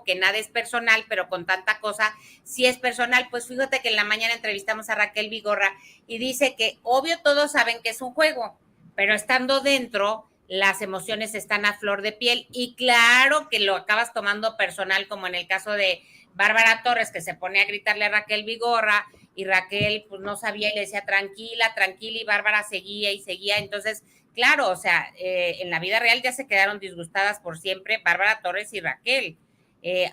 que nada es personal, pero con tanta cosa sí es personal. Pues fíjate que en la mañana entrevistamos a Raquel Vigorra y dice que obvio todos saben que es un juego, pero estando dentro las emociones están a flor de piel y claro que lo acabas tomando personal, como en el caso de Bárbara Torres, que se pone a gritarle a Raquel Vigorra y Raquel pues no sabía y le decía tranquila, tranquila, y Bárbara seguía y seguía. Entonces, claro, o sea, en la vida real ya se quedaron disgustadas por siempre Bárbara Torres y Raquel.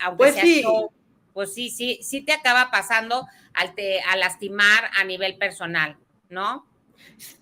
Aunque pues sea sí. show, pues sí te acaba pasando a lastimar a nivel personal, ¿no?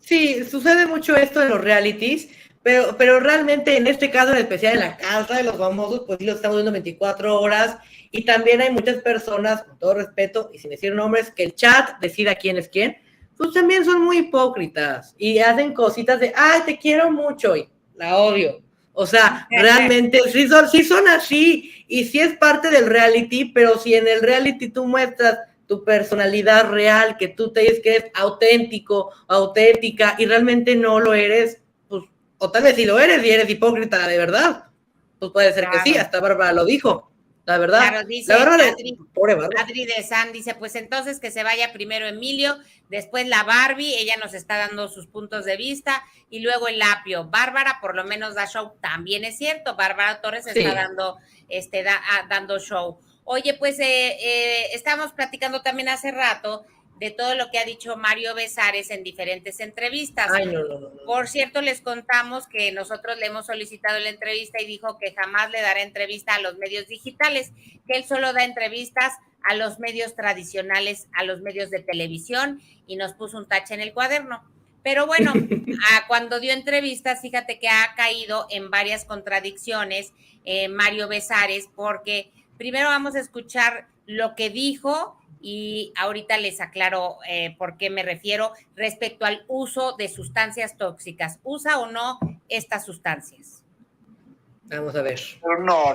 Sí, sucede mucho esto en los realities, pero realmente en este caso en especial en la casa de los famosos, pues sí lo estamos viendo 24 horas y también hay muchas personas, con todo respeto y sin decir nombres, que el chat decida quién es quién, pues también son muy hipócritas y hacen cositas de, ay, te quiero mucho y la odio. O sea, realmente sí son así y sí es parte del reality, pero si en el reality tú muestras tu personalidad real, que tú te dices que eres auténtico, auténtica, y realmente no lo eres, pues, o tal vez sí lo eres y eres hipócrita de verdad, pues puede ser que sí, hasta Bárbara lo dijo, la verdad. Claro, dice la Bárbara, pobre Bárbara. Adri de San dice, pues entonces que se vaya primero Emilio, después la Barbie, ella nos está dando sus puntos de vista, y luego el Apio. Bárbara por lo menos da show, también es cierto, Bárbara Torres está dando show. Oye, pues estábamos platicando también hace rato de todo lo que ha dicho Mario Besares en diferentes entrevistas. Ay, no. Por cierto, les contamos que nosotros le hemos solicitado la entrevista y dijo que jamás le dará entrevista a los medios digitales, que él solo da entrevistas a los medios tradicionales, a los medios de televisión, y nos puso un tache en el cuaderno. Pero bueno, cuando dio entrevistas, fíjate que ha caído en varias contradicciones Mario Besares, porque primero vamos a escuchar lo que dijo y ahorita les aclaro por qué me refiero respecto al uso de sustancias tóxicas. ¿Usa o no estas sustancias? Vamos a ver. No,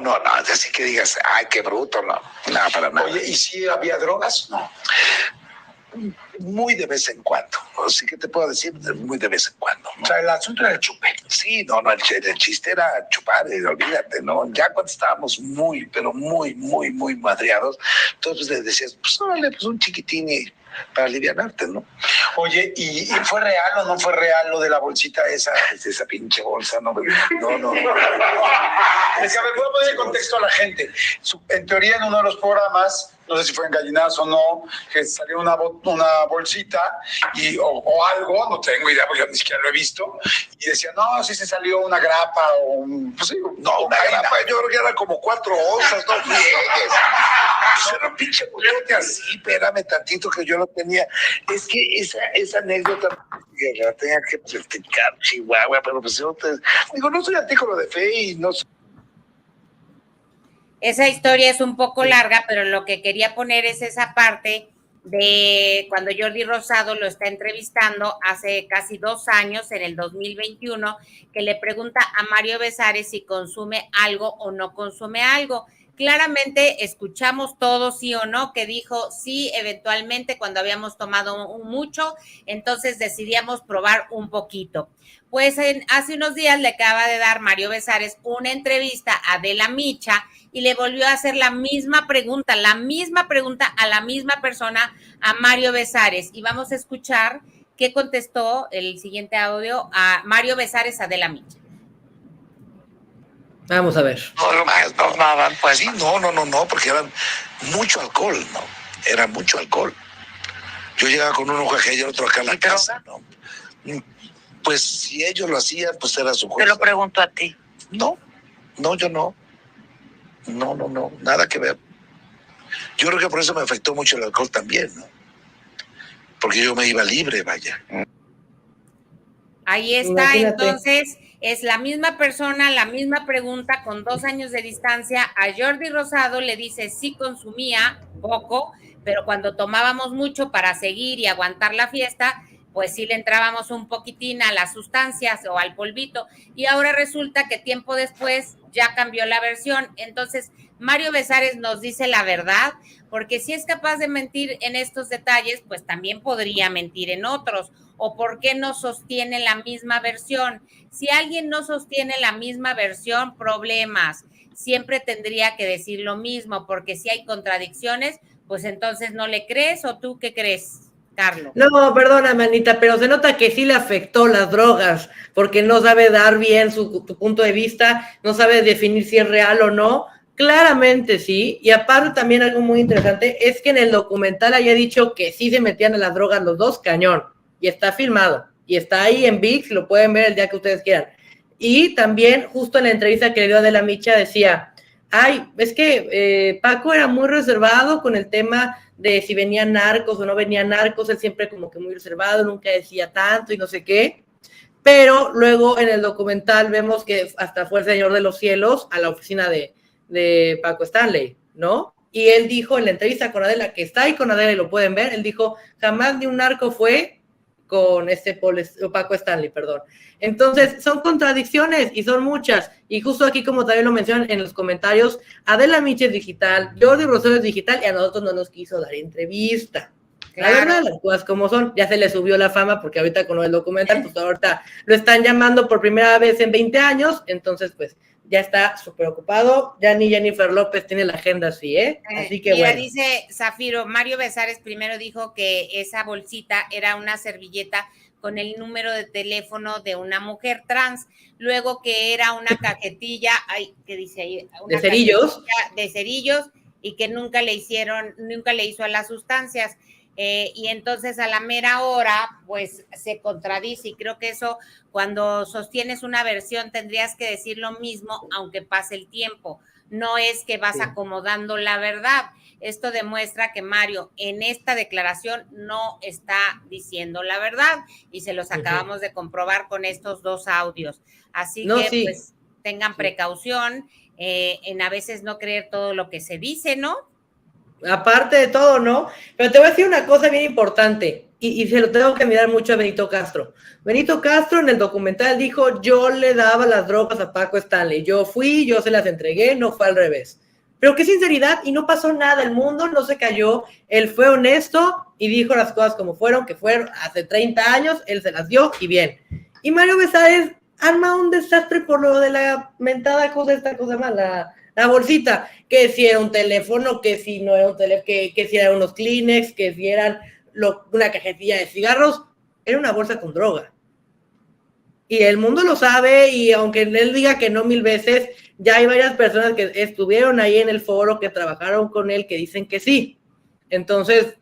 así que digas, ay, qué bruto, no, para nada. Oye, ¿y si había drogas? No. Muy de vez en cuando, así que te puedo decir, muy de vez en cuando, ¿no? O sea, el asunto era el chupe. Sí, no, el chiste era chupar, olvídate, ¿no? Ya cuando estábamos muy, pero muy madreados, entonces le decías, pues órale, pues un chiquitín para alivianarte, ¿no? Oye, ¿y fue real o no fue real lo de la bolsita esa? Esa pinche bolsa, no. Es que, a ver, voy a poner en contexto a la gente. En teoría, en uno de los programas, no sé si fue en Gallinazo o no, que salió una bolsita o algo, no tengo idea porque yo ni siquiera lo he visto, y decía, no, si se salió una grapa o pues sí, una grapa, yo creo que eran como 4 onzas, no friegues. Pues era un pinche bote así, espérame tantito que yo lo tenía. Es que esa anécdota la tenía que platicar, Chihuahua, pero pues yo no soy artículo de fe y no soy. Esa historia es un poco larga, pero lo que quería poner es esa parte de cuando Jordi Rosado lo está entrevistando hace casi 2 años, en el 2021, que le pregunta a Mario Besares si consume algo o no consume algo. Claramente escuchamos todo sí o no, que dijo sí, eventualmente cuando habíamos tomado mucho, entonces decidíamos probar un poquito. Pues hace unos días le acaba de dar Mario Besares una entrevista a Adela Micha y le volvió a hacer la misma pregunta a la misma persona, a Mario Besares. Y vamos a escuchar qué contestó el siguiente audio a Mario Besares, a Adela Micha. Vamos a ver. No, pues sí, no, porque era mucho alcohol, ¿no? Era mucho alcohol. Yo llegaba con uno acá y otro acá en la casa, ¿no? Pues si ellos lo hacían, pues era su cosa. Te lo pregunto a ti. No, yo no. No, nada que ver. Yo creo que por eso me afectó mucho el alcohol también, ¿no? Porque yo me iba libre, vaya. Ahí está, Imagínate. entonces, es la misma persona, la misma pregunta, con 2 años de distancia. A Jordi Rosado le dice sí consumía poco, pero cuando tomábamos mucho para seguir y aguantar la fiesta, pues sí le entrábamos un poquitín a las sustancias o al polvito. Y ahora resulta que tiempo después ya cambió la versión. Entonces, Mario Besares nos dice la verdad, porque si es capaz de mentir en estos detalles, pues también podría mentir en otros. ¿O por qué no sostiene la misma versión? Si alguien no sostiene la misma versión, problemas. Siempre tendría que decir lo mismo, porque si hay contradicciones, pues entonces no le crees. ¿O tú qué crees, Carlos? No, perdona, manita, pero se nota que sí le afectó las drogas, porque no sabe dar bien tu punto de vista, no sabe definir si es real o no. Claramente sí, y aparte también algo muy interesante es que en el documental haya dicho que sí se metían a las drogas los dos, cañón, y está filmado, y está ahí en VIX, lo pueden ver el día que ustedes quieran. Y también justo en la entrevista que le dio a Adela Micha decía, ay, es que Paco era muy reservado con el tema de si venían narcos o no venían narcos, él siempre como que muy reservado, nunca decía tanto y no sé qué, pero luego en el documental vemos que hasta fue el Señor de los Cielos a la oficina de Paco Stanley, ¿no? Y él dijo en la entrevista con Adela, que está ahí con Adela y lo pueden ver, él dijo, jamás ni un narco fue con Paco Stanley, perdón. Entonces, son contradicciones y son muchas. Y justo aquí, como también lo mencionan en los comentarios, Adela Micha es digital, Jordi Rosado es digital y a nosotros no nos quiso dar entrevista. Claro. La verdad, las cosas como son, ya se le subió la fama porque ahorita con el documental, pues ahorita lo están llamando por primera vez en 20 años, entonces pues ya está súper ocupado, ya ni Jennifer López tiene la agenda así, así que mira, bueno. dice Zafiro, Mario Besares primero dijo que esa bolsita era una servilleta con el número de teléfono de una mujer trans, luego que era una cajetilla, ay, ¿qué dice ahí? Una de cerillos. De cerillos y que nunca le hizo a las sustancias. Y entonces a la mera hora, pues se contradice, y creo que eso, cuando sostienes una versión, tendrías que decir lo mismo, aunque pase el tiempo. No es que vas acomodando la verdad. Esto demuestra que Mario en esta declaración no está diciendo la verdad, y se los acabamos de comprobar con estos 2 audios. Así que pues tengan precaución en a veces no creer todo lo que se dice, ¿no? Aparte de todo, ¿no? Pero te voy a decir una cosa bien importante, y se lo tengo que mirar mucho a Benito Castro. Benito Castro en el documental dijo, yo le daba las drogas a Paco Stanley, yo fui, yo se las entregué, no fue al revés. Pero qué sinceridad, y no pasó nada, el mundo no se cayó, él fue honesto y dijo las cosas como fueron, que fueron hace 30 años, él se las dio y bien. Y Mario Besares arma un desastre por lo de la mentada cosa, esta cosa mala, la bolsita, que si era un teléfono, que si no era un teléfono, que si eran unos Kleenex, que si eran una cajetilla de cigarros, era una bolsa con droga. Y el mundo lo sabe, y aunque él diga que no 1000 veces, ya hay varias personas que estuvieron ahí en el foro, que trabajaron con él, que dicen que sí. Entonces,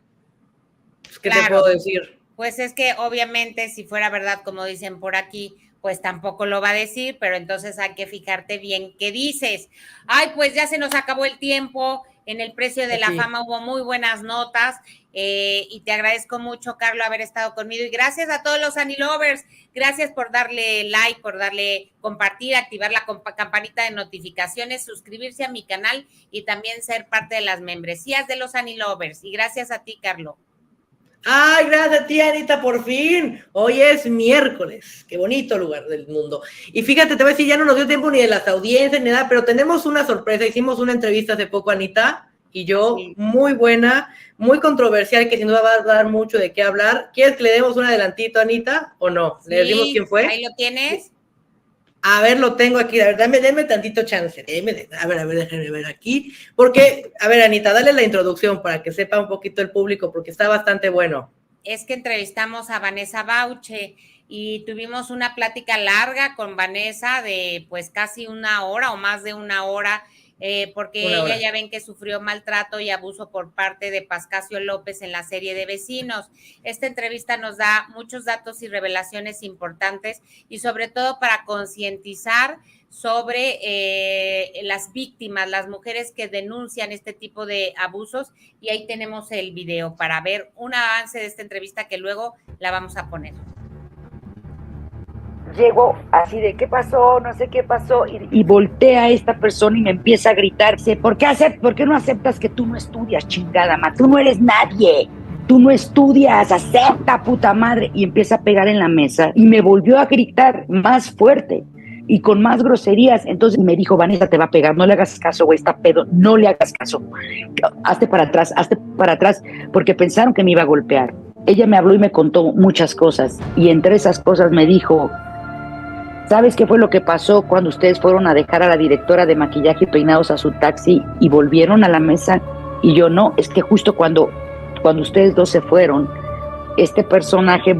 ¿qué te puedo decir? Pues es que obviamente si fuera verdad, como dicen por aquí, pues tampoco lo va a decir, pero entonces hay que fijarte bien qué dices. Ay, pues ya se nos acabó el tiempo. En el precio de la fama hubo muy buenas notas, y te agradezco mucho, Carlos, haber estado conmigo, y gracias a todos los Anilovers, gracias por darle like, por darle compartir, activar la campanita de notificaciones, suscribirse a mi canal y también ser parte de las membresías de los Anilovers. Y gracias a ti, Carlos. Ay, gracias a ti, Anita, por fin. Hoy es miércoles. Qué bonito lugar del mundo. Y fíjate, te voy a decir, ya no nos dio tiempo ni de las audiencias ni nada, pero tenemos una sorpresa. Hicimos una entrevista hace poco, Anita y yo, muy buena, muy controversial, que sin duda va a dar mucho de qué hablar. ¿Quieres que le demos un adelantito, Anita, o no? ¿Le decimos quién fue? Ahí lo tienes. A ver, lo tengo aquí, a ver, denme tantito chance, a ver, déjenme ver aquí, porque, a ver, Anita, dale la introducción para que sepa un poquito el público, porque está bastante bueno. Es que entrevistamos a Vanessa Bauche y tuvimos una plática larga con Vanessa de pues casi 1 hora o más de 1 hora, porque Una hora. ella ya ven que sufrió maltrato y abuso por parte de Pascasio López en la serie de Vecinos. Esta entrevista nos da muchos datos y revelaciones importantes y sobre todo para concientizar sobre las víctimas, las mujeres que denuncian este tipo de abusos, y ahí tenemos el video para ver un avance de esta entrevista que luego la vamos a poner. Llego así de ¿qué pasó? No sé qué pasó, y voltea a esta persona y me empieza a gritar, dice, ¿por qué no aceptas que tú no estudias, chingada madre? Tú no eres nadie, tú no estudias, acepta, puta madre. Y empieza a pegar en la mesa y me volvió a gritar más fuerte y con más groserías. Entonces me dijo, Vanessa te va a pegar, no le hagas caso, güey, está pedo, no le hagas caso, hazte para atrás, porque pensaron que me iba a golpear. Ella me habló y me contó muchas cosas, y entre esas cosas me dijo, ¿sabes qué fue lo que pasó cuando ustedes fueron a dejar a la directora de maquillaje y peinados a su taxi y volvieron a la mesa? Y yo, no, es que justo cuando ustedes dos se fueron, este personaje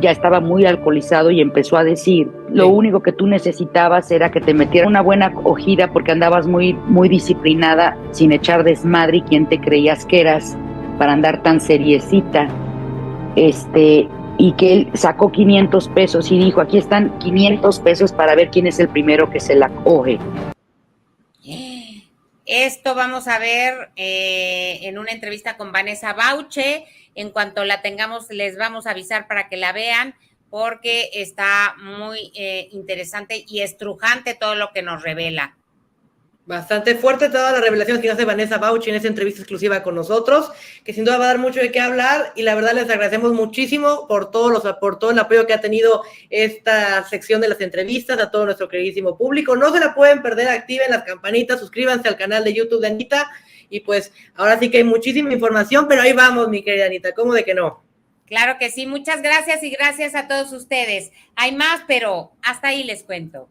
ya estaba muy alcoholizado y empezó a decir, lo único que tú necesitabas era que te metiera una buena ojida porque andabas muy, muy disciplinada, sin echar desmadre, y quién te creías que eras para andar tan seriecita. Y que él sacó 500 pesos y dijo, aquí están 500 pesos para ver quién es el primero que se la coge. Esto vamos a ver en una entrevista con Vanessa Bauche. En cuanto la tengamos, les vamos a avisar para que la vean, porque está muy interesante y estrujante todo lo que nos revela. Bastante fuerte todas las revelaciones que hace Vanessa Bauchi en esa entrevista exclusiva con nosotros, que sin duda va a dar mucho de qué hablar, y la verdad les agradecemos muchísimo por todo el apoyo que ha tenido esta sección de las entrevistas, a todo nuestro queridísimo público. No se la pueden perder, activen las campanitas, suscríbanse al canal de YouTube de Anita, y pues ahora sí que hay muchísima información, pero ahí vamos, mi querida Anita, ¿cómo de que no? Claro que sí, muchas gracias y gracias a todos ustedes. Hay más, pero hasta ahí les cuento.